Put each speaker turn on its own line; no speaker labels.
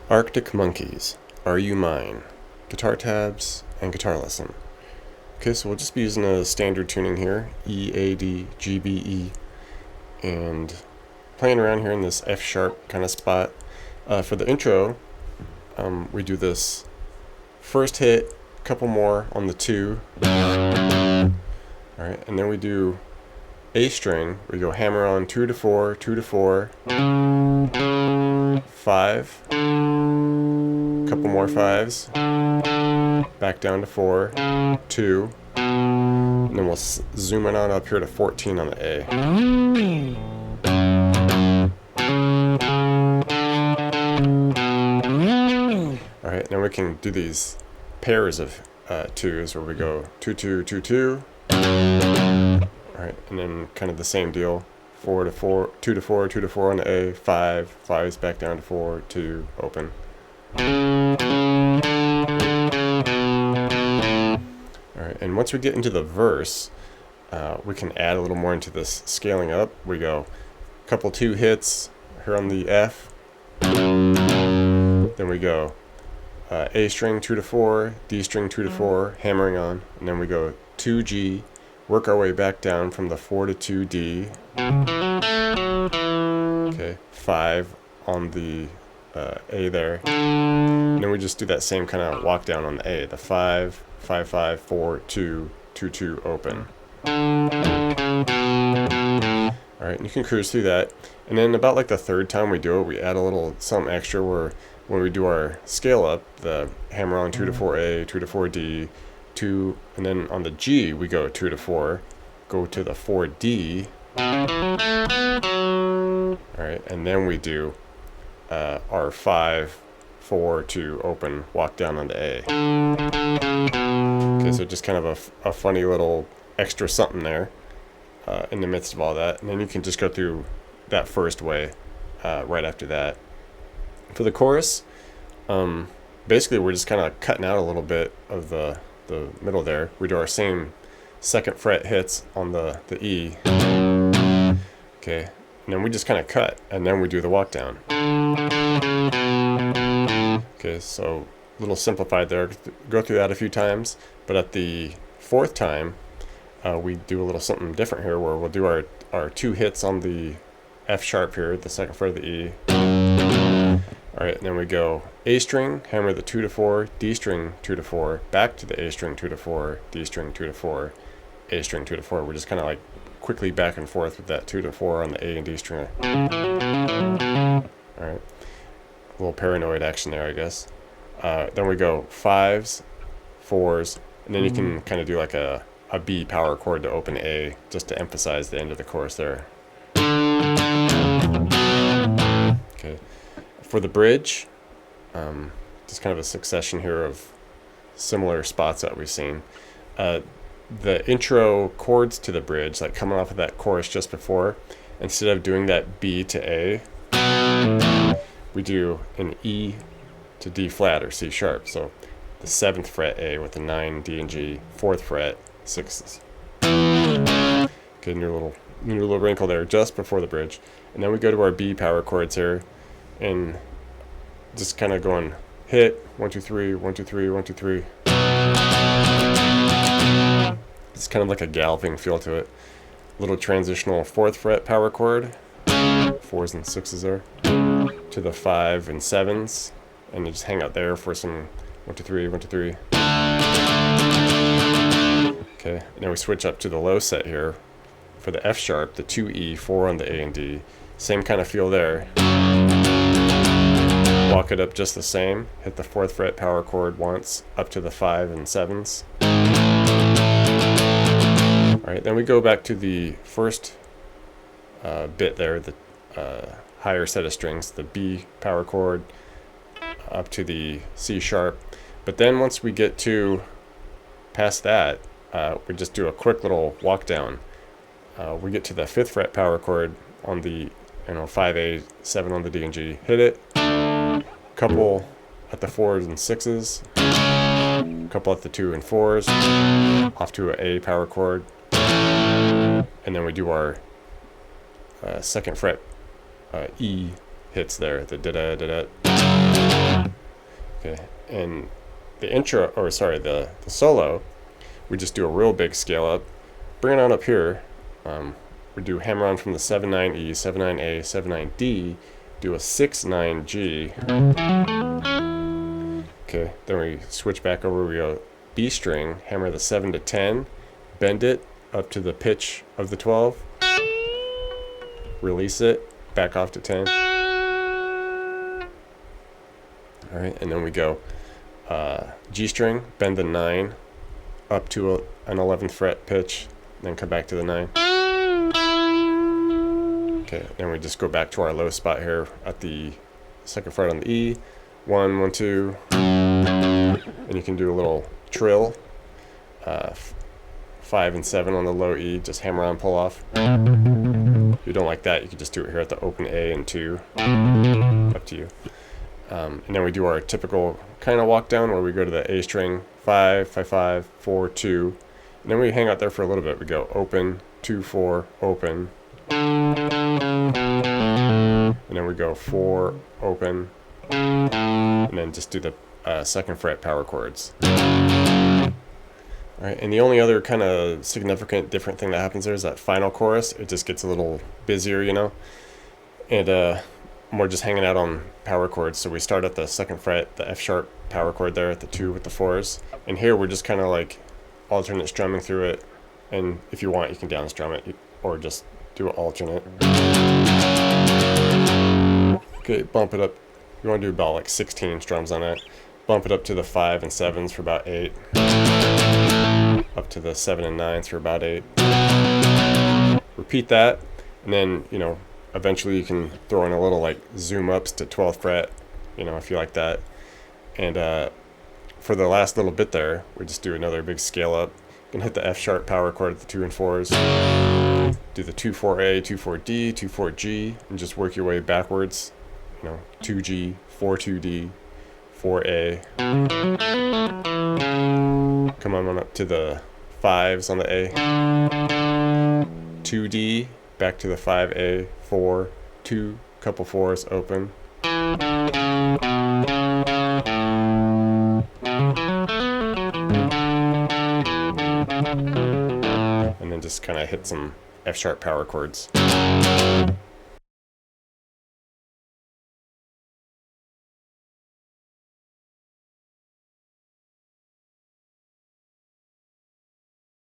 Arctic Monkeys, Are You Mine? Guitar tabs and guitar lesson. Okay, so we'll just be using a standard tuning here, E, A, D, G, B, E, and playing around here in this F sharp kind of spot. For the intro, we do this first hit, a couple more on the 2. Alright, and then we do A string. We go hammer on 2 to 4, 2 to 4, 5, couple more 5s, back down to 4, 2, and then we'll zoom it on up here to 14 on the A. Alright, now we can do these pairs of 2s where we go 2, 2, 2, 2. Alright, and then kind of the same deal. 4 to 4, 2 to 4, 2 to 4 on the A, 5, 5s back down to 4, 2, open. Alright, and once we get into the verse, we can add a little more into this scaling up. We go a couple 2 hits here on the F, then we go A string 2 to 4, D string 2 to 4, hammering on, and then we go 2 G, work our way back down from the 4 to 2 D. Okay, 5 on the A there. And then we just do that same kind of walk down on the A. The 5, 5, 5, 4, 2, 2, 2, open. Alright, and you can cruise through that. And then about like the third time we do it, we add a little something extra where when we do our scale up, the hammer on 2 to 4A, 2 to 4D, 2, and then on the G we go 2 to 4, go to the 4D. Alright, and then we do our 5, 4, 2, open, walk down on the A. Okay, so just kind of a funny little extra something there in the midst of all that. And then you can just go through that first way right after that. For the chorus, basically we're just kind of cutting out a little bit of the middle there. We do our same 2nd fret hits on the E. Okay, and then we just kind of cut, and then we do the walk down. Okay, so a little simplified there. Go through that a few times, but at the 4th time, we do a little something different here, where we'll do our 2 hits on the F sharp here, the 2nd fret of the E. Alright, and then we go A string, hammer the 2 to 4, D string 2 to 4, back to the A string 2 to 4, D string 2 to 4, A string 2 to 4. We're just kind of like quickly back and forth with that 2 to 4 on the A and D string. Alright, a little paranoid action there, I guess. Then we go 5s, 4s, and then you can kind of do like a B power chord to open A, just to emphasize the end of the chorus there. Okay. For the bridge, just kind of a succession here of similar spots that we've seen. The intro chords to the bridge, like coming off of that chorus just before, instead of doing that B to A, we do an E to D flat or C sharp. So the 7th fret A with the 9, D and G, 4th fret, 6s. Okay, new little wrinkle there just before the bridge. And then we go to our B power chords here, and just kind of going hit 1 2 3 1 2 3 1 2 3. It's kind of like a galloping feel to it. Little transitional 4th fret power chord, 4s and 6s there, to the 5 and 7s, and you just hang out there for some 1 2 3 1 2 3. Okay, now we switch up to the low set here for the F sharp, the 2E, 4 on the A and D. Same kind of feel there. Walk it up just the same. Hit the 4th fret power chord once, up to the 5 and 7s. Alright, then we go back to the first bit there, the higher set of strings, the B power chord, up to the C sharp. But then once we get to past that, we just do a quick little walk down. We get to the 5th fret power chord on the 5A, 7 on the D and G. Hit it. Couple at the 4s and 6s. Couple at the 2 and 4s. Off to an A power chord. And then we do our second fret E hits there, the da-da-da-da. Okay, and the intro, or sorry, the solo, we just do a real big scale up. Bring it on up here. We do hammer on from the 7/9 E, 7/9 A, 7/9 D, do a 6/9 G. Okay, then we switch back over, we go B string, hammer the 7 to 10, bend it up to the pitch of the 12, release it, back off to 10. Alright, and then we go G string, bend the 9 up to an 11th fret pitch, then come back to the 9. Okay, then we just go back to our low spot here at the second fret on the E. 1, 1, 2, and you can do a little trill. 5 and 7 on the low E, just hammer on, pull off. If you don't like that, you can just do it here at the open A and 2. Up to you. And then we do our typical kind of walk down where we go to the A string, 5, 5, 5, 4, 2. And then we hang out there for a little bit. We go open, 2, 4, open. And then we go 4, open. And then just do the second fret power chords. Alright, and the only other kind of significant different thing that happens there is that final chorus. It just gets a little busier, you know. And we're just hanging out on power chords. So we start at the second fret, the F sharp power chord there at the 2 with the 4s. And here we're just kind of like alternate strumming through it. And if you want, you can down strum it or just do an alternate. Okay, bump it up. You want to do about like 16 strums on it. Bump it up to the 5 and 7s for about 8. Up to the 7 and 9s for about 8. Repeat that, and then, you know, eventually you can throw in a little like zoom ups to 12th fret, you know, if you like that. And for the last little bit there, we just do another big scale up. You can hit the F sharp power chord at the 2 and 4s. Do the 2, 4A, 2, 4D, 2, 4G, and just work your way backwards. You know, 2G, 4, 2D, 4A. Come on up to the 5s on the A. 2D, back to the 5A, 4, 2, couple 4s, open. And then just kind of hit some F sharp power chords.